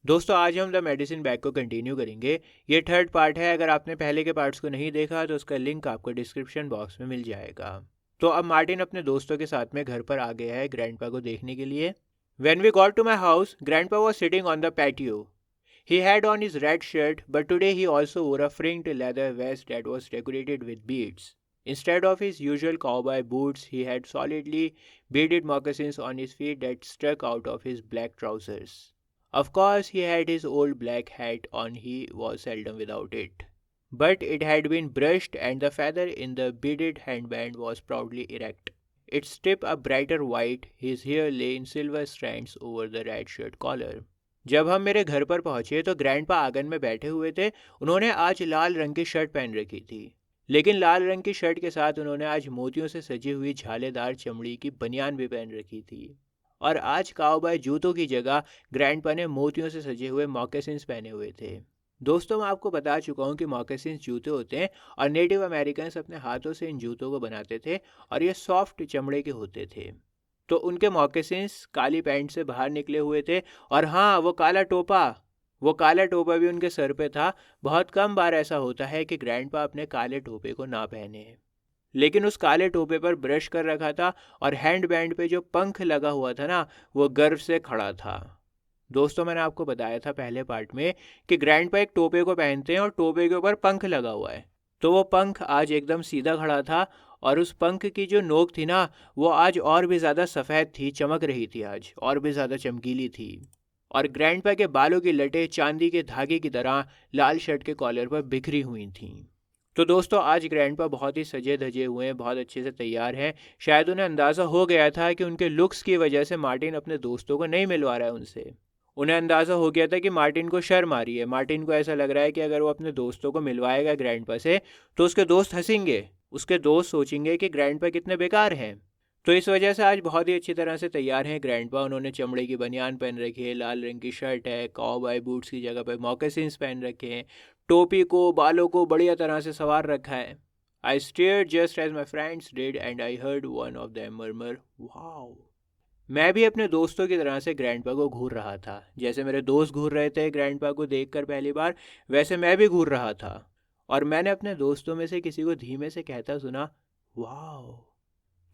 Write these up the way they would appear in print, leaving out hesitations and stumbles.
दोस्तों आज हम द मेडिसिन बैग को कंटिन्यू करेंगे। ये थर्ड पार्ट है। अगर आपने पहले के पार्ट्स को नहीं देखा तो उसका लिंक आपको डिस्क्रिप्शन बॉक्स में मिल जाएगा। तो अब मार्टिन अपने दोस्तों के साथ में घर पर आ गया है ग्रैंडपा को देखने के लिए। When we got to my house, Grandpa was sitting on the patio. He had on his red shirt, but today he also wore a fringed leather vest that was decorated with beads. Instead of his usual cowboy boots, he had solidly beaded moccasins on his feet that stuck out of his black trousers. Of course, he had his old black hat on, he was seldom without it. But it had been brushed, and the feather in the beaded handband was proudly erect. Its tip a brighter white, his hair lay in silver strands over the red shirt collar. जब हम मेरे घर पर पहुंचे तो grandpa आंगन में बैठे हुए थे। उन्होंने आज लाल रंग की शर्ट पहन रखी थी, लेकिन लाल रंग की शर्ट के साथ उन्होंने आज मोतियों से सजी हुई झालेदार चमड़ी की बनियान भी पहन रखी थी। और आज काउबॉय जूतों की जगह ग्रैंडपा ने मोतियों से सजे हुए मॉकेसिन्स पहने हुए थे। दोस्तों, मैं आपको बता चुका हूँ कि मॉकेसिन्स जूते होते हैं और नेटिव अमेरिकन्स अपने हाथों से इन जूतों को बनाते थे और ये सॉफ्ट चमड़े के होते थे। तो उनके मॉकेसिन्स काली पैंट से बाहर निकले हुए थे और हाँ, वो काला टोपा भी उनके सर पे था। बहुत कम बार ऐसा होता है कि ग्रैंडपा अपने काले टोपे को ना पहने, लेकिन उस काले टोपे पर ब्रश कर रखा था और हैंड बैंड पे जो पंख लगा हुआ था ना, वो गर्व से खड़ा था। दोस्तों, मैंने आपको बताया था पहले पार्ट में कि ग्रैंडपा एक टोपे को पहनते हैं और टोपे के ऊपर पंख लगा हुआ है। तो वो पंख आज एकदम सीधा खड़ा था और उस पंख की जो नोक थी ना, वो आज और भी ज़्यादा सफ़ेद थी, चमक रही थी, आज और भी ज़्यादा चमकीली थी। और ग्रैंडपा के बालों की लटें चांदी के धागे की तरह लाल शर्ट के कॉलर पर बिखरी हुई थीं। तो दोस्तों, आज ग्रैंडपा बहुत ही सजे धजे हुए हैं, बहुत अच्छे से तैयार हैं। शायद उन्हें अंदाज़ा हो गया था कि उनके लुक्स की वजह से मार्टिन अपने दोस्तों को नहीं मिलवा रहा है उनसे। उन्हें अंदाज़ा हो गया था कि मार्टिन को शर्म आ रही है। मार्टिन को ऐसा लग रहा है कि अगर वो अपने दोस्तों को मिलवाएगा ग्रैंडपा से तो उसके दोस्त हंसेंगे, उसके दोस्त सोचेंगे कि ग्रैंडपा कितने बेकार हैं। तो इस वजह से आज बहुत ही अच्छी तरह से तैयार हैं ग्रैंडपा। उन्होंने चमड़े की बनियान पहन रखी है, लाल रंग की शर्ट है, काउबॉय बूट्स की जगह पे मॉकेसिन्स पहन रखे हैं, टोपी को, बालों को बढ़िया तरह से संवार रखा है। I stared just as my friends did and I heard one of them murmur, wow. मैं भी अपने दोस्तों की तरह से ग्रैंडपा को घूर रहा था। जैसे मेरे दोस्त घूर रहे थे ग्रैंडपा को देखकर पहली बार, वैसे मैं भी घूर रहा था। और मैंने अपने दोस्तों में से किसी को धीमे से कहता सुना, वाओ।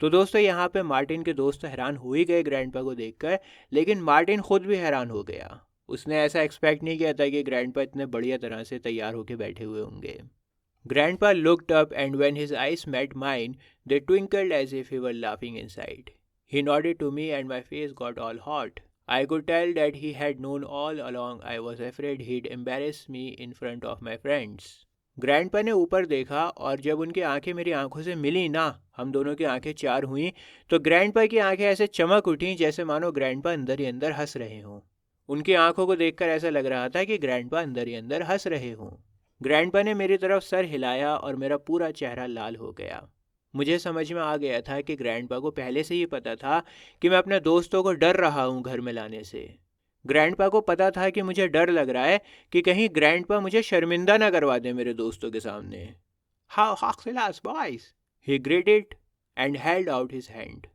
तो दोस्तों, यहाँ पे मार्टिन के दोस्त हैरान हो ही गए ग्रैंडपा को देखकर, लेकिन मार्टिन खुद भी हैरान हो गया। उसने ऐसा एक्सपेक्ट नहीं किया था कि ग्रैंडपा इतने बढ़िया तरह से तैयार होकर बैठे हुए होंगे। Grandpa looked up and when his eyes met mine, they twinkled as if he were laughing inside. He nodded to me and my face got all hot. I could tell that he had known all along. I was afraid he'd embarrass me in front of my friends. Grandpa ने ऊपर देखा और जब उनकी आंखें मेरी आंखों से मिली ना, हम दोनों की आंखें चार हुई, तो ग्रैंडपा की आंखें ऐसे चमक उठी जैसे मानो ग्रैंडपा अंदर ही अंदर हंस रहे हों। उनकी आंखों को देखकर ऐसा लग रहा था कि ग्रैंडपा अंदर ही अंदर हंस रहे हों। ग्रैंडपा ने मेरी तरफ सर हिलाया और मेरा पूरा चेहरा लाल हो गया। मुझे समझ में आ गया था कि ग्रैंडपा को पहले से ही पता था कि मैं अपने दोस्तों को डर रहा हूँ घर में लाने से। ग्रैंडपा को पता था कि मुझे डर लग रहा है कि कहीं ग्रैंडपा मुझे शर्मिंदा ना करवा दे मेरे दोस्तों के सामने। How hoksilas boys, he greeted and held out his hand.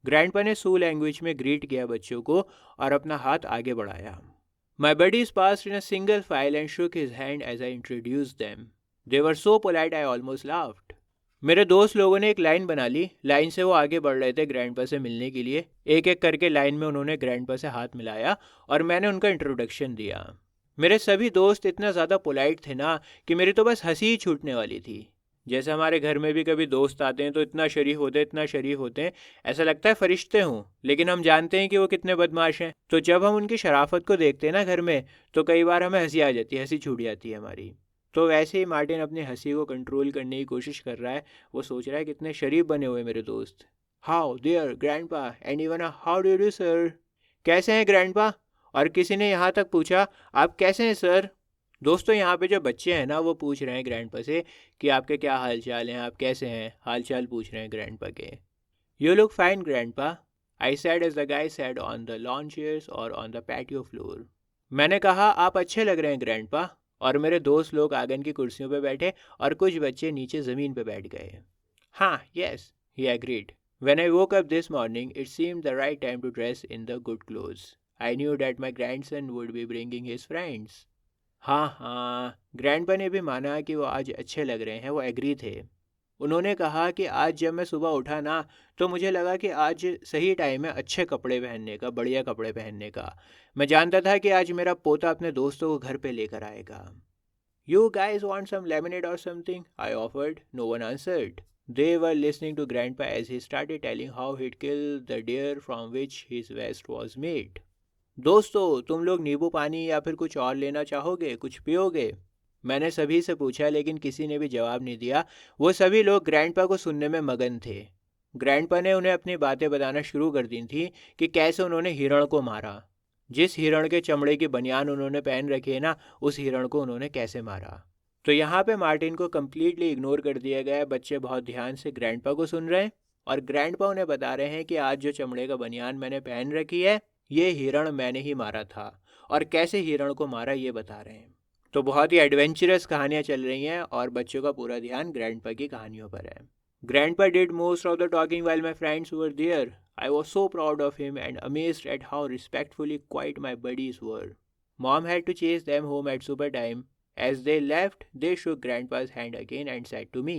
Grandpa ने सू लैंग्वेज में ग्रीट किया बच्चों को और अपना हाथ आगे बढ़ाया। My buddies passed in a single file and shook his hand as I introduced them. They were so polite I almost laughed. मेरे दोस्त लोगों ने एक लाइन बना ली। लाइन से वो आगे बढ़ रहे थे ग्रैंडपा से मिलने के लिए। एक एक करके लाइन में उन्होंने ग्रैंडपा से हाथ मिलाया और मैंने उनका इंट्रोडक्शन दिया। मेरे सभी दोस्त इतना ज़्यादा पोलाइट थे ना कि मेरी तो बस हंसी ही छूटने वाली थी। जैसे हमारे घर में भी कभी दोस्त आते हैं तो इतना शरीफ होते हैं, ऐसा लगता है फरिश्ते हों, लेकिन हम जानते हैं कि वो कितने बदमाश हैं। तो जब हम उनकी शराफत को देखते हैं ना घर में, तो कई बार हमें हंसी आ जाती है, हंसी छूट जाती है हमारी। तो वैसे ही मार्टिन अपनी हंसी को कंट्रोल करने की कोशिश कर रहा है। वो सोच रहा है कितने शरीफ बने हुए मेरे दोस्त। How there grandpa and even how do you sir. कैसे हैं ग्रैंडपा? और किसी ने यहाँ तक पूछा, आप कैसे हैं सर? दोस्तों, यहाँ पे जो बच्चे हैं ना, वो पूछ रहे हैं ग्रैंडपा से कि आपके क्या हाल चाल हैं, आप कैसे हैं, हाल चाल पूछ रहे हैं ग्रैंडपा के। You look fine grandpa, I said as the guy said on the lawn chairs और ऑन द पैटियो फ्लोर। मैंने कहा, आप अच्छे लग रहे हैं ग्रैंडपा। और मेरे दोस्त लोग आंगन की कुर्सियों पे बैठे और कुछ बच्चे नीचे ज़मीन पे बैठ गए। हाँ, yes, he agreed. When I woke up this morning, it seemed the right time to dress in the good clothes. I knew that my grandson would be bringing his friends. हाँ हाँ, ग्रैंडपा ने भी माना कि वो आज अच्छे लग रहे हैं, वो एग्री थे। उन्होंने कहा कि आज जब मैं सुबह उठा ना, तो मुझे लगा कि आज सही टाइम है अच्छे कपड़े पहनने का, बढ़िया कपड़े पहनने का। मैं जानता था कि आज मेरा पोता अपने दोस्तों को घर पे लेकर आएगा। You guys want some lemonade or something? I offered. No one answered. They were listening to Grandpa as he started telling how he'd killed the deer from which his vest was made. दोस्तों, तुम लोग नींबू पानी या फिर कुछ और लेना चाहोगे, कुछ पियोगे? मैंने सभी से पूछा, लेकिन किसी ने भी जवाब नहीं दिया। वो सभी लोग ग्रैंडपा को सुनने में मगन थे। ग्रैंडपा ने उन्हें अपनी बातें बताना शुरू कर दी थी कि कैसे उन्होंने हिरण को मारा। जिस हिरण के चमड़े की बनियान उन्होंने पहन रखी है ना, उस हिरण को उन्होंने कैसे मारा। तो यहाँ पे मार्टिन को कम्प्लीटली इग्नोर कर दिया गया है। बच्चे बहुत ध्यान से ग्रैंडपा को सुन रहे हैं और ग्रैंडपा उन्हें बता रहे हैं कि आज जो चमड़े का बनियान मैंने पहन रखी है, ये हिरण मैंने ही मारा था, और कैसे हिरण को मारा ये बता रहे हैं। तो बहुत ही एडवेंचरस कहानियाँ चल रही हैं और बच्चों का पूरा ध्यान ग्रैंडपा की कहानियों पर है। Grandpa did most of the talking while my friends were there. I was so proud of him and amazed at how respectfully quiet my buddies were. Mom had to chase them home at supper time. As they left, they shook Grandpa's hand again and said to me.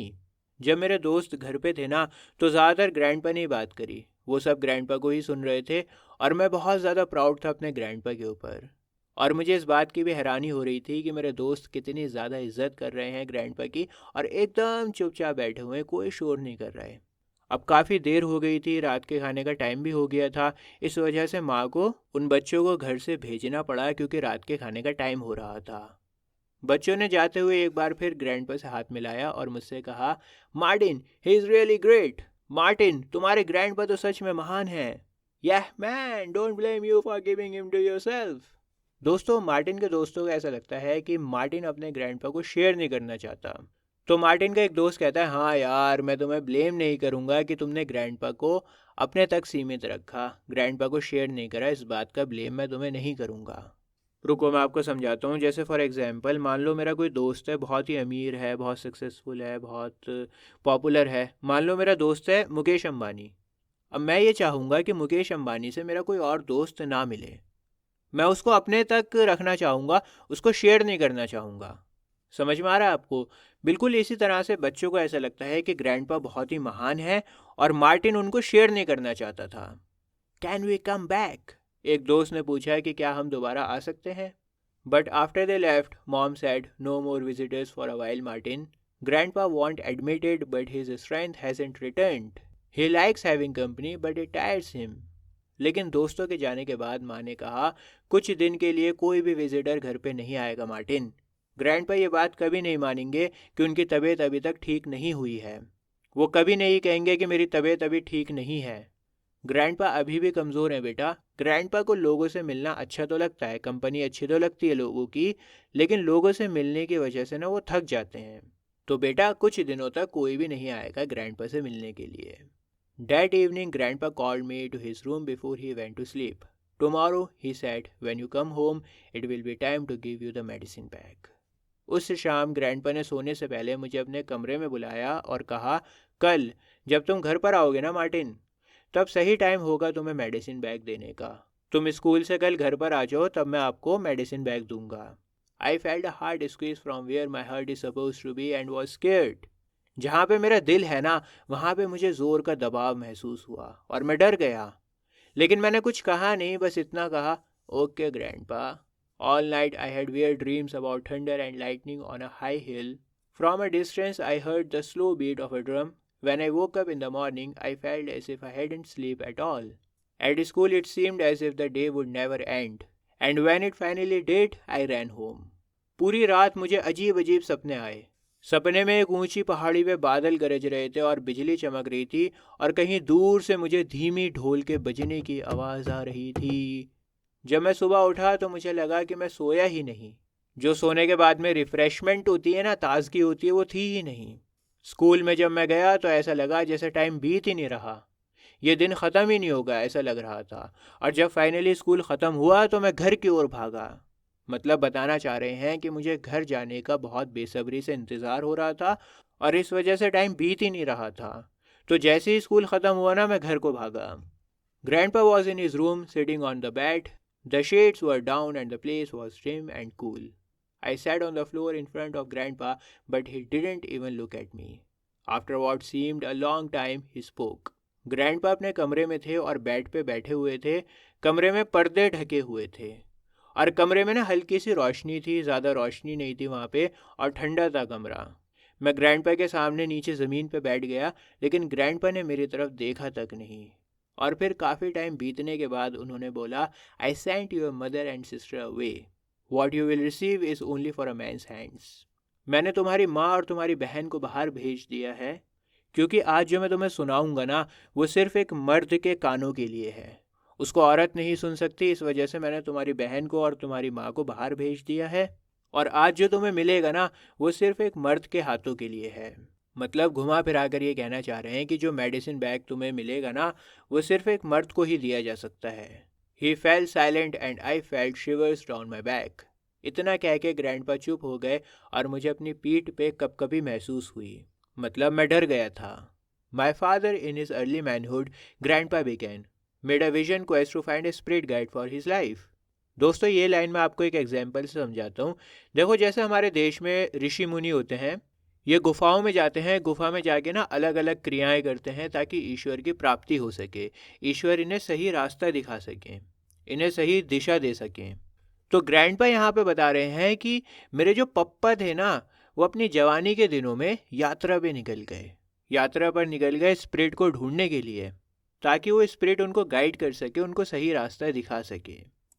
जब मेरे दोस्त घर पे थे ना, तो ज़्यादातर grandpa ने ही बात करी। वो सब ग्रैंडपा को ही सुन रहे थे और मैं बहुत ज़्यादा प्राउड था अपने ग्रैंडपा के ऊपर। और मुझे इस बात की भी हैरानी हो रही थी कि मेरे दोस्त कितनी ज़्यादा इज्जत कर रहे हैं ग्रैंडपा की, और एकदम चुपचाप बैठे हुए, कोई शोर नहीं कर रहे। अब काफ़ी देर हो गई थी, रात के खाने का टाइम भी हो गया था। इस वजह से माँ को उन बच्चों को घर से भेजना पड़ा, क्योंकि रात के खाने का टाइम हो रहा था। बच्चों ने जाते हुए एक बार फिर ग्रैंडपा से हाथ मिलाया और मुझसे कहा, Martin, he is really great. Martin, तुम्हारे ग्रैंडपा तो सच में महान हैं। यह man, don't blame you for giving him to yourself. दोस्तों, मार्टिन के दोस्तों को ऐसा लगता है कि मार्टिन अपने ग्रैंडपा को शेयर नहीं करना चाहता। तो मार्टिन का एक दोस्त कहता है, हाँ यार, मैं तुम्हें ब्लेम नहीं करूँगा कि तुमने ग्रैंडपा को अपने तक सीमित रखा, ग्रैंडपा को शेयर नहीं करा, इस बात का ब्लेम मैं तुम्हें नहीं करूँगा। रुको, मैं आपको समझाता हूँ। जैसे फॉर एग्जांपल, मान लो मेरा कोई दोस्त है, बहुत ही अमीर है, बहुत सक्सेसफुल है, बहुत पॉपुलर है। मान लो मेरा दोस्त है मुकेश अंबानी। अब मैं ये चाहूँगा कि मुकेश अंबानी से मेरा कोई और दोस्त ना मिले, मैं उसको अपने तक रखना चाहूँगा, उसको शेयर नहीं करना चाहूँगा। समझ में आ रहा है आपको? बिल्कुल इसी तरह से बच्चों को ऐसा लगता है कि ग्रैंडपा बहुत ही महान है और मार्टिन उनको शेयर नहीं करना चाहता था। Can we come back? एक दोस्त ने पूछा कि क्या हम दोबारा आ सकते हैं? But after they left, mom said, no more visitors for a while Martin. Grandpa won't admit it, but his strength hasn't returned. He likes having company, but it tires him. लेकिन दोस्तों के जाने के बाद माँ ने कहा, कुछ दिन के लिए कोई भी विजिटर घर पे नहीं आएगा मार्टिन। ग्रैंडपा ये बात कभी नहीं मानेंगे कि उनकी तबीयत अभी तक ठीक नहीं हुई है। वो कभी नहीं कहेंगे कि मेरी तबीयत अभी ठीक नहीं है। ग्रैंडपा अभी भी कमज़ोर है बेटा। ग्रैंडपा को लोगों से मिलना अच्छा तो लगता है, कंपनी अच्छी तो लगती है लोगों की, लेकिन लोगों से मिलने की वजह से ना वो थक जाते हैं। तो बेटा, कुछ दिनों तक कोई भी नहीं आएगा ग्रैंडपा से मिलने के लिए। That evening, Grandpa called me to his room before he went to sleep. Tomorrow, he said, when you come home, it will be time to give you the medicine bag. उस शाम grandpa ने सोने से पहले मुझे अपने कमरे में बुलाया और कहा, कल जब तुम घर पर आओगे ना मार्टिन, तब सही टाइम होगा तुम्हें मेडिसिन बैग देने का। तुम स्कूल से कल घर पर आ जाओ, तब मैं आपको मेडिसिन बैग दूंगा। I felt a hard squeeze from where my heart is supposed to be and was scared. जहाँ पे मेरा दिल है ना, वहाँ पे मुझे ज़ोर का दबाव महसूस हुआ और मैं डर गया। लेकिन मैंने कुछ कहा नहीं, बस इतना कहा, okay grandpa. All night I had weird dreams about thunder and lightning on a high hill. From a distance I heard the slow beat of a drum. When I woke up in the morning, I felt as if I hadn't slept at all. At school, it seemed as if the day would never end. And when it finally did, I ran home. पूरी रात मुझे अजीब अजीब सपने आए। सपने में एक ऊंची पहाड़ी पे बादल गरज रहे थे और बिजली चमक रही थी, और कहीं दूर से मुझे धीमी ढोल के बजने की आवाज़ आ रही थी। जब मैं सुबह उठा तो मुझे लगा कि मैं सोया ही नहीं। जो सोने के बाद में रिफ़्रेशमेंट होती है ना, ताजगी होती है, वो थी ही नहीं। स्कूल में जब मैं गया तो ऐसा लगा जैसे टाइम बीत ही नहीं रहा, ये दिन ख़त्म ही नहीं होगा ऐसा लग रहा था। और जब फाइनली स्कूल ख़त्म हुआ तो मैं घर की ओर भागा। मतलब बताना चाह रहे हैं कि मुझे घर जाने का बहुत बेसब्री से इंतज़ार हो रहा था और इस वजह से टाइम बीत ही नहीं रहा था। तो जैसे ही स्कूल ख़त्म हुआ ना, मैं घर को भागा। Grandpa was in his room sitting on the bed. The shades were down and the place was dim and cool. I sat on the floor in front of Grandpa, but he didn't even look at me. After what seemed a long time, he spoke. Grandpa अपने कमरे में थे और bed पे बैठे हुए थे। कमरे में पर्दे ढके हुए थे और कमरे में ना हल्की सी रोशनी थी, ज़्यादा रोशनी नहीं थी वहाँ पे, और ठंडा था कमरा। मैं ग्रैंडपा के सामने नीचे ज़मीन पे बैठ गया, लेकिन ग्रैंडपा ने मेरी तरफ देखा तक नहीं। और फिर काफ़ी टाइम बीतने के बाद उन्होंने बोला, I sent your mother and sister away. What you will receive is only for a man's hands. मैंने तुम्हारी माँ और तुम्हारी बहन को बाहर भेज दिया है, क्योंकि आज जो मैं तुम्हें सुनाऊंगा ना, वो सिर्फ एक मर्द के कानों के लिए है। उसको औरत नहीं सुन सकती, इस वजह से मैंने तुम्हारी बहन को और तुम्हारी माँ को बाहर भेज दिया है। और आज जो तुम्हें मिलेगा ना, वो सिर्फ एक मर्द के हाथों के लिए है। मतलब घुमा फिरा कर ये कहना चाह रहे हैं कि जो मेडिसिन बैग तुम्हें मिलेगा ना, वो सिर्फ एक मर्द को ही दिया जा सकता है। He fell silent and I felt shivers down my back. इतना कह के ग्रैंडपा चुप हो गए और मुझे अपनी पीठ पे कपकपी महसूस हुई। मतलब मैं डर गया था। My father in his early manhood, grandpa began, made a vision quest to find a spirit guide for his life. दोस्तों, ये लाइन मैं आपको एक एग्जाम्पल से समझाता हूँ। देखो, जैसे हमारे देश में ऋषि मुनि होते हैं, ये गुफाओं में जाते हैं, गुफा में जाके ना अलग अलग क्रियाएं करते हैं ताकि ईश्वर की प्राप्ति हो सके, ईश्वर इन्हें सही रास्ता दिखा सकें, इन्हें सही दिशा दे सकें। तो ग्रैंडपा यहाँ पे बता रहे हैं कि मेरे जो पप्पा थे ना, वो अपनी जवानी के दिनों में यात्रा पे निकल गए, यात्रा पर निकल गए स्पिरिट को ढूंढने के लिए, ताकि वो स्पिरिट उनको गाइड कर सके, उनको सही रास्ता दिखा सके।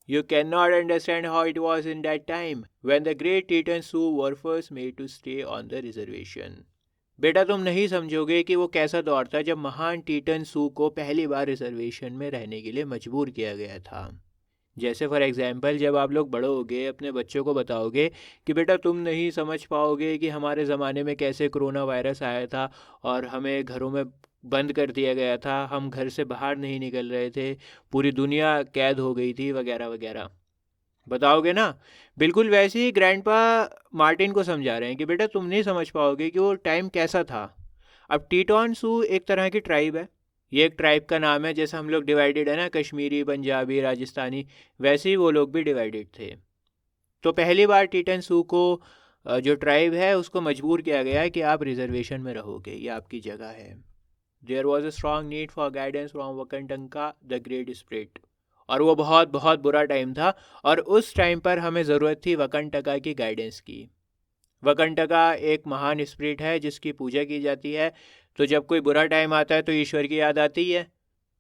You cannot understand how it was in that time when the great Teton Sioux were first made to stay on the reservation. बेटा, तुम नहीं समझोगे कि वो कैसा दौर था जब महान टीटन सू को पहली बार रिजर्वेशन में रहने के लिए मजबूर किया गया था। जैसे फॉर एग्जांपल, जब आप लोग बड़े होगे, अपने बच्चों को बताओगे कि बेटा तुम नहीं समझ पाओगे कि हमारे ज़माने में कैसे कोरोना वायरस आया था और हमें घरों में बंद कर दिया गया था, हम घर से बाहर नहीं निकल रहे थे, पूरी दुनिया कैद हो गई थी, वगैरह वगैरह बताओगे ना। बिल्कुल वैसे ही ग्रैंडपा मार्टिन को समझा रहे हैं कि बेटा तुम नहीं समझ पाओगे कि वो टाइम कैसा था। अब टीटॉन सू एक तरह की ट्राइब है, ये एक ट्राइब का नाम है। जैसे हम लोग डिवाइडेड है ना, कश्मीरी, पंजाबी, राजस्थानी, वैसे ही वो लोग भी डिवाइडेड थे। तो पहली बार टीटन सू को जो ट्राइब है उसको मजबूर किया गया कि आप रिजर्वेशन में रहोगे, ये आपकी जगह है। There was a strong need for guidance from Wakantanka the great spirit. और वो बहुत बहुत बुरा टाइम था, और उस टाइम पर हमें ज़रूरत थी वकंटका की गाइडेंस की। वकंटका एक महान स्पिरिट है जिसकी पूजा की जाती है। तो जब कोई बुरा टाइम आता है तो ईश्वर की याद आती है।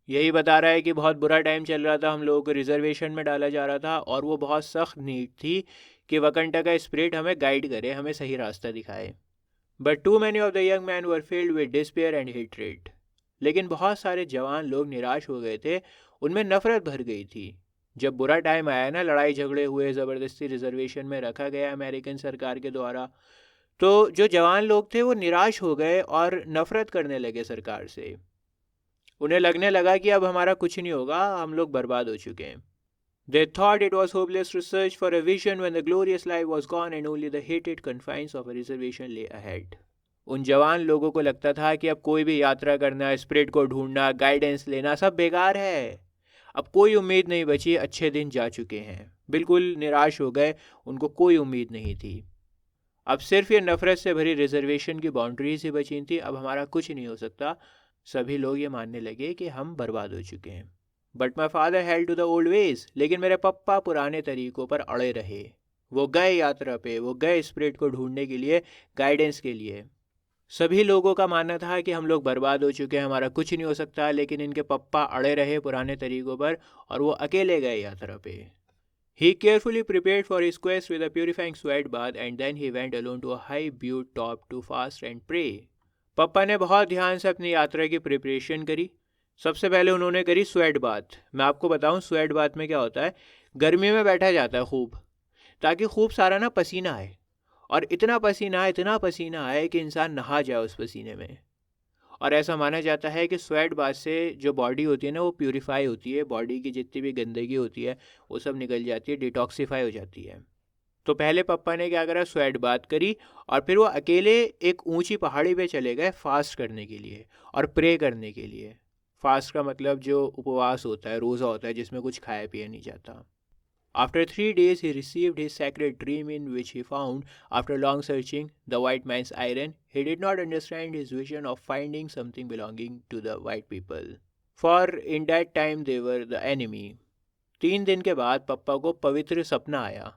यही बता रहा है कि बहुत बुरा टाइम चल रहा था, हम लोगों को रिजर्वेशन में डाला जा रहा था, और वो बहुत सख्त नीड थी कि वकंटका स्पिरिट हमें गाइड करे, हमें सही रास्ता दिखाए। But too many of the young men were filled with despair and hatred. लेकिन बहुत सारे जवान लोग निराश हो गए थे, उनमें नफरत भर गई थी। जब बुरा टाइम आया ना, लड़ाई झगड़े हुए, ज़बरदस्ती रिजर्वेशन में रखा गया अमेरिकन सरकार के द्वारा, तो जो जवान लोग थे वो निराश हो गए और नफरत करने लगे सरकार से। उन्हें लगने लगा कि अब हमारा कुछ नहीं होगा, हम लोग बर्बाद हो चुके हैं। They thought it was hopeless to search for a vision when the glorious life was gone and only the hated confines of a reservation lay ahead. उन जवान लोगों को लगता था कि अब कोई भी यात्रा करना, स्पिरिट को ढूंढना, गाइडेंस लेना सब बेकार है, अब कोई उम्मीद नहीं बची, अच्छे दिन जा चुके हैं। बिल्कुल निराश हो गए, उनको कोई उम्मीद नहीं थी। अब सिर्फ ये नफरत से भरी रिजर्वेशन की बाउंड्रीज ही बची थी, अब हमारा कुछ नहीं हो सकता। सभी लोग ये मानने लगे कि हम बर्बाद हो चुके हैं। But my father held to the old ways. लेकिन मेरे पप्पा पुराने तरीकों पर अड़े रहे। वो गए यात्रा पे, वो गए स्पिरिट को ढूंढने के लिए, गाइडेंस के लिए। सभी लोगों का मानना था कि हम लोग बर्बाद हो चुके हैं, हमारा कुछ नहीं हो सकता, लेकिन इनके पप्पा अड़े रहे पुराने तरीकों पर, और वो अकेले गए यात्रा पे। He carefully prepared for his quest with a purifying sweat bath and then he went alone to a high butte top to fast and pray. पप्पा ने बहुत ध्यान से अपनी यात्रा की प्रिपरेशन करी। सबसे पहले उन्होंने करी स्वेट बाथ। मैं आपको बताऊं स्वेट बाथ में क्या होता है। गर्मी में बैठा जाता है खूब, ताकि खूब सारा ना पसीना आए, और इतना पसीना आए कि इंसान नहा जाए उस पसीने में। और ऐसा माना जाता है कि स्वेट बाथ से जो बॉडी होती है ना, वो प्यूरिफाई होती है, बॉडी की जितनी भी गंदगी होती है वो सब निकल जाती है, डिटॉक्सीफाई हो जाती है। तो पहले पप्पा ने क्या करा, स्वेट बाथ करी, और फिर वो अकेले एक ऊंची पहाड़ी पे चले गए फास्ट करने के लिए और प्रे करने के लिए। फास्ट का मतलब जो उपवास होता है, रोज़ा होता है, जिसमें कुछ खाया पिया नहीं जाता। After 3 days, he received his sacred dream, in which he found, after long searching, the white man's iron. He did not understand his vision of finding something belonging to the white people, for in that time they were the enemy. 3 दिन के बाद पप्पा को पवित्र सपना आया,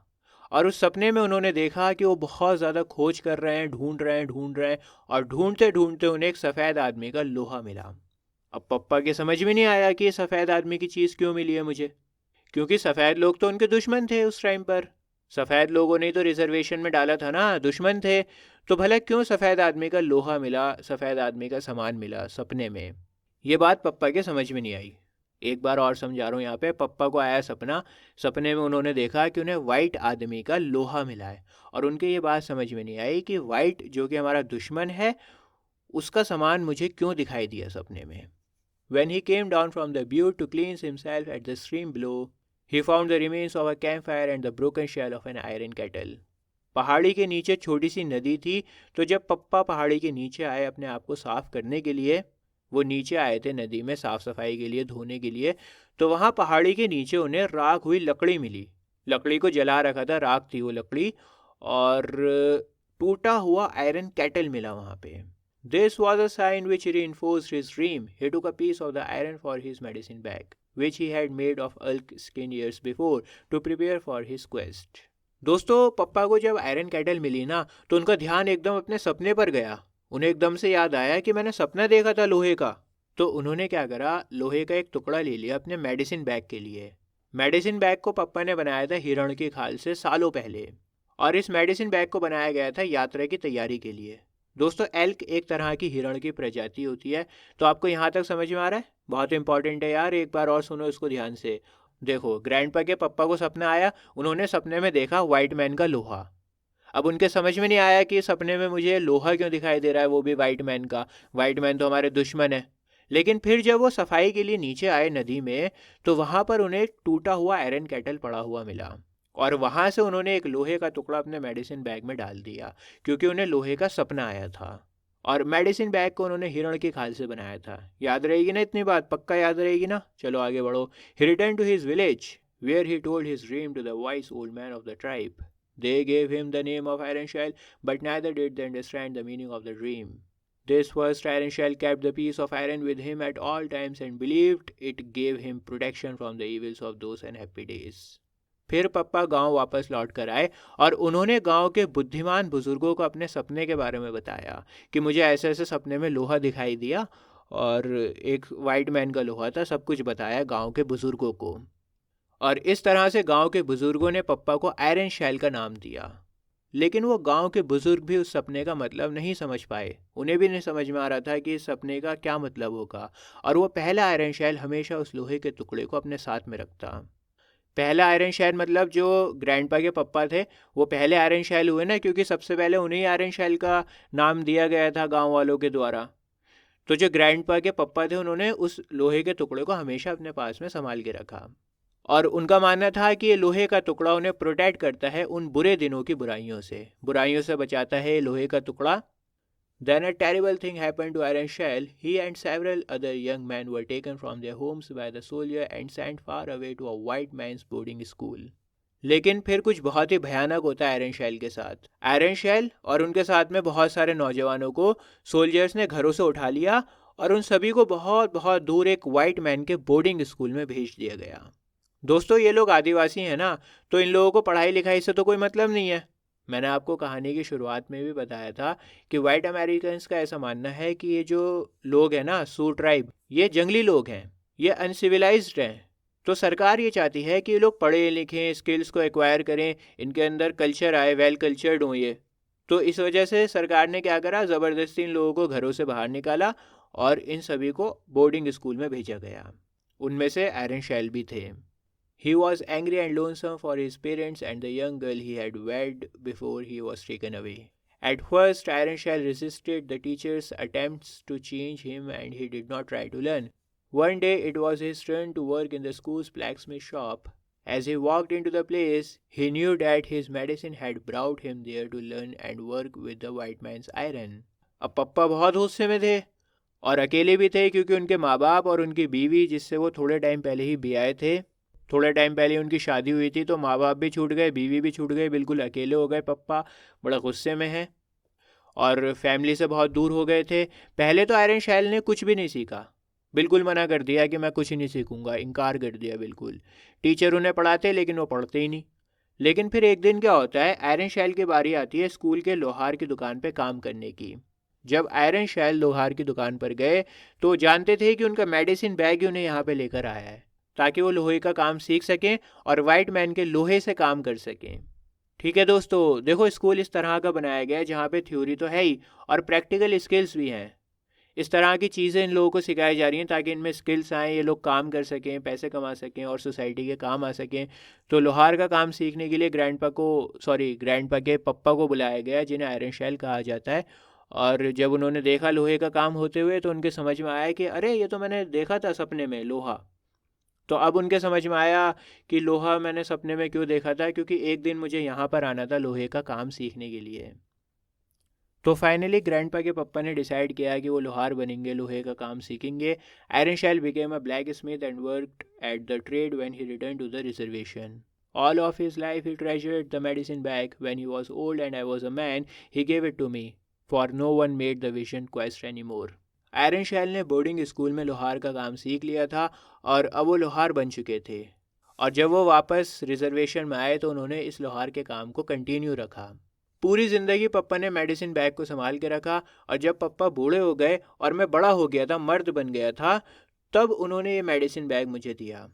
और उस सपने में उन्होंने देखा कि वो बहुत ज़्यादा खोज कर रहे हैं, ढूंढ रहे हैं, और ढूंढते ढूंढते उन्हें एक सफ़ेद आदमी का लोहा मिला। अब पप्पा के समझ में नहीं आया कि ये सफ़ेद आदमी की चीज़ क्यों मिली है मुझे, क्योंकि सफ़ेद लोग तो उनके दुश्मन थे उस टाइम पर। सफ़ेद लोगों ने तो रिजर्वेशन में डाला था ना, दुश्मन थे, तो भला क्यों सफ़ेद आदमी का लोहा मिला, सफ़ेद आदमी का सामान मिला सपने में। ये बात पप्पा के समझ में नहीं आई। एक बार और समझा रहा हूँ यहाँ पे। पप्पा को आया सपना, सपने में उन्होंने देखा कि उन्हें वाइट आदमी का लोहा मिला है, और उनके ये बात समझ में नहीं आई कि वाइट जो कि हमारा दुश्मन है, उसका सामान मुझे क्यों दिखाई दिया सपने में। When he came down from the butte to cleanse himself at the stream below, he found the remains of a campfire and the broken shell of an iron kettle. पहाड़ी के नीचे छोटी सी नदी थी, तो जब पप्पा पहाड़ी के नीचे आए अपने आप को साफ करने के लिए, वो नीचे आए थे नदी में साफ सफाई के लिए, धोने के लिए, तो वहाँ पहाड़ी के नीचे उन्हें राख हुई लकड़ी मिली। लकड़ी को जला रखा था, राख थी वो लकड़ी, और टूटा हुआ आयरन कैटल मिला वहाँ पे। This was a sign which reinforced his dream. He took a piece of the iron for his medicine bag, which he had made of elk skin years before to prepare for his quest. दोस्तों, पप्पा को जब iron cattle मिली ना, तो उनका ध्यान एकदम अपने सपने पर गया। उन्हें एकदम से याद आया कि मैंने सपना देखा था लोहे का। तो उन्होंने क्या करा, लोहे का एक टुकड़ा ले लिया अपने मेडिसिन बैग के लिए। मेडिसिन बैग को पप्पा ने बनाया था हिरण की खाल से सालों पहले, और इस मेडिसिन बैग को बनाया गया था यात्रा की तैयारी के लिए। दोस्तों, एल्क एक तरह की हिरण की प्रजाति होती है। तो आपको यहाँ तक समझ में आ रहा है? बहुत इंपॉर्टेंट है यार, एक बार और सुनो इसको ध्यान से। देखो, ग्रैंडपा के पप्पा को सपना आया, उन्होंने सपने में देखा वाइट मैन का लोहा। अब उनके समझ में नहीं आया कि सपने में मुझे लोहा क्यों दिखाई दे रहा है, वो भी वाइट मैन का। वाइट मैन तो हमारे दुश्मन है। लेकिन फिर जब वो सफाई के लिए नीचे आए नदी में, तो वहाँ पर उन्हें टूटा हुआ आयरन कैटल पड़ा हुआ मिला, और वहाँ से उन्होंने एक लोहे का टुकड़ा अपने मेडिसिन बैग में डाल दिया, क्योंकि उन्हें लोहे का सपना आया था। और मेडिसिन बैग को उन्होंने हिरण की खाल से बनाया था। याद रहेगी ना इतनी बात? पक्का याद रहेगी ना? चलो आगे बढ़ो। He return to his village where he told his dream to the wise old man of the tribe. They gave him the name of Iron Shell, but neither did they understand the meaning of the dream. This first Iron Shell kept the piece of iron with him at all times and believed it gave him protection from the evils of those unhappy days. फिर पप्पा गांव वापस लौट कर आए, और उन्होंने गांव के बुद्धिमान बुजुर्गों को अपने सपने के बारे में बताया कि मुझे ऐसे ऐसे सपने में लोहा दिखाई दिया, और एक वाइट मैन का लोहा था। सब कुछ बताया गांव के बुजुर्गों को, और इस तरह से गांव के बुजुर्गों ने पप्पा को आयरन शैल का नाम दिया। लेकिन वो गांव के बुजुर्ग भी उस सपने का मतलब नहीं समझ पाए। उन्हें भी नहीं समझ में आ रहा था कि इस सपने का क्या मतलब होगा, और वो पहला आयरन शैल हमेशा उस लोहे के टुकड़े को अपने साथ में रखता। पहला आयरन शैल मतलब जो ग्रैंडपा के पप्पा थे, वो पहले आयरन शैल हुए ना, क्योंकि सबसे पहले उन्हें आयरन शैल का नाम दिया गया था गांव वालों के द्वारा। तो जो ग्रैंडपा के पप्पा थे, उन्होंने उस लोहे के टुकड़े को हमेशा अपने पास में संभाल के रखा, और उनका मानना था कि ये लोहे का टुकड़ा उन्हें प्रोटेक्ट करता है उन बुरे दिनों की बुराइयों से बचाता है लोहे का टुकड़ा। Then a terrible thing happened to Iron Shell. He and several other young men were taken from their homes by the soldier and sent far away to a white man's boarding school. लेकिन फिर कुछ बहुत ही भयानक होता है iron shell के साथ। Iron shell और उनके साथ में बहुत सारे नौजवानों को सोल्जर्स ने घरों से उठा लिया, और उन सभी को बहुत बहुत दूर एक वाइट मैन के बोर्डिंग स्कूल में भेज दिया गया। दोस्तों, ये लोग आदिवासी हैं ना, तो इन लोगों को पढ़ाई लिखाई से तो कोई मतलब नहीं है। मैंने आपको कहानी की शुरुआत में भी बताया था कि वाइट अमेरिकन्स का ऐसा मानना है कि ये जो लोग हैं ना, सू ट्राइब, ये जंगली लोग हैं, ये अनसिविलाइज्ड हैं। तो सरकार ये चाहती है कि ये लोग पढ़े लिखें, स्किल्स को एक्वायर करें, इनके अंदर कल्चर आए, वेल कल्चर्ड हों ये। तो इस वजह से सरकार ने क्या करा, ज़बरदस्ती इन लोगों को घरों से बाहर निकाला, और इन सभी को बोर्डिंग स्कूल में भेजा गया। उनमें से आयरन शैल भी थे। He was angry and lonesome for his parents and the young girl he had wed before he was taken away. At first, Iron Shell resisted the teacher's attempts to change him, and he did not try to learn. One day, it was his turn to work in the school's blacksmith shop. As he walked into the place, he knew that his medicine had brought him there to learn and work with the white man's iron. अब पप्पा बहुत गुस्से में थे, और अकेले भी थे, क्योंकि उनके माँ बाप और उनकी बीवी, जिससे वो थोड़े टाइम पहले ही ब्याहे थे, थोड़े टाइम पहले उनकी शादी हुई थी, तो माँ बाप भी छूट गए, बीवी भी छूट गई, बिल्कुल अकेले हो गए पप्पा, बड़ा गुस्से में हैं और फैमिली से बहुत दूर हो गए थे। पहले तो आयरन शैल ने कुछ भी नहीं सीखा, बिल्कुल मना कर दिया कि मैं कुछ ही नहीं सीखूंगा, इनकार कर दिया बिल्कुल। टीचर उन्हें पढ़ाते लेकिन वो पढ़ते ही नहीं। लेकिन फिर एक दिन क्या होता है, आयरन शैल की बारी आती है स्कूल के लोहार की दुकान पे काम करने की। जब आयरन शैल लोहार की दुकान पर गए तो जानते थे कि उनका मेडिसिन बैग ही उन्हें यहाँ पे लेकर आया है, ताकि वो लोहे का काम सीख सकें और वाइट मैन के लोहे से काम कर सकें। ठीक है दोस्तों, देखो स्कूल इस तरह का बनाया गया है जहाँ पे थ्योरी तो है ही और प्रैक्टिकल स्किल्स भी हैं। इस तरह की चीज़ें इन लोगों को सिखाई जा रही हैं ताकि इनमें स्किल्स आएँ, ये लोग काम कर सकें, पैसे कमा सकें और सोसाइटी के काम आ सकें। तो लोहार का काम सीखने के लिए ग्रैंडपा के पप्पा को बुलाया गया, जिन्हें आयरन शैल कहा जाता है। और जब उन्होंने देखा लोहे का काम होते हुए तो उनके समझ में आया कि अरे ये तो मैंने देखा था सपने में लोहा। तो अब उनके समझ में आया कि लोहा मैंने सपने में क्यों देखा था, क्योंकि एक दिन मुझे यहाँ पर आना था लोहे का काम सीखने के लिए। तो फाइनली ग्रैंडपा के पप्पा ने डिसाइड किया कि वो लोहार बनेंगे, लोहे का काम सीखेंगे। Iron Shell became a blacksmith and worked at the trade when he return to the reservation. All of his life he treasured the medicine bag. When he was old and I was a man, he gave it to me, for no one made the vision quest anymore. Iron Shell ने boarding school में लोहार का काम सीख लिया था और अब वो लोहार बन चुके थे। और जब वो वापस रिजर्वेशन में आए तो उन्होंने इस लोहार के काम को कंटिन्यू रखा। पूरी ज़िंदगी पप्पा ने मेडिसिन बैग को संभाल के रखा और जब पप्पा बूढ़े हो गए और मैं बड़ा हो गया था, मर्द बन गया था, तब उन्होंने ये मेडिसिन बैग मुझे दिया,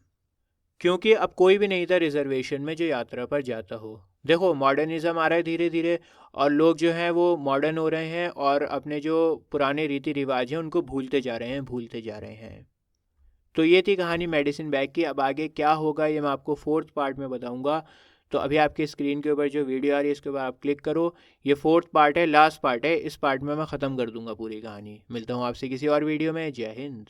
क्योंकि अब कोई भी नहीं था रिजर्वेशन में जो यात्रा पर जाता हो। देखो मॉडर्निज्म आ रहा है धीरे धीरे और लोग जो हैं वो मॉडर्न हो रहे हैं और अपने जो पुराने रीति रिवाज हैं उनको भूलते जा रहे हैं। तो ये थी कहानी मेडिसिन बैग की। अब आगे क्या होगा ये मैं आपको 4th पार्ट में बताऊंगा। तो अभी आपकी स्क्रीन के ऊपर जो वीडियो आ रही है इसके ऊपर आप क्लिक करो। ये 4th पार्ट है, लास्ट पार्ट है। इस पार्ट में मैं ख़त्म कर दूंगा पूरी कहानी। मिलता हूँ आपसे किसी और वीडियो में। जय हिंद।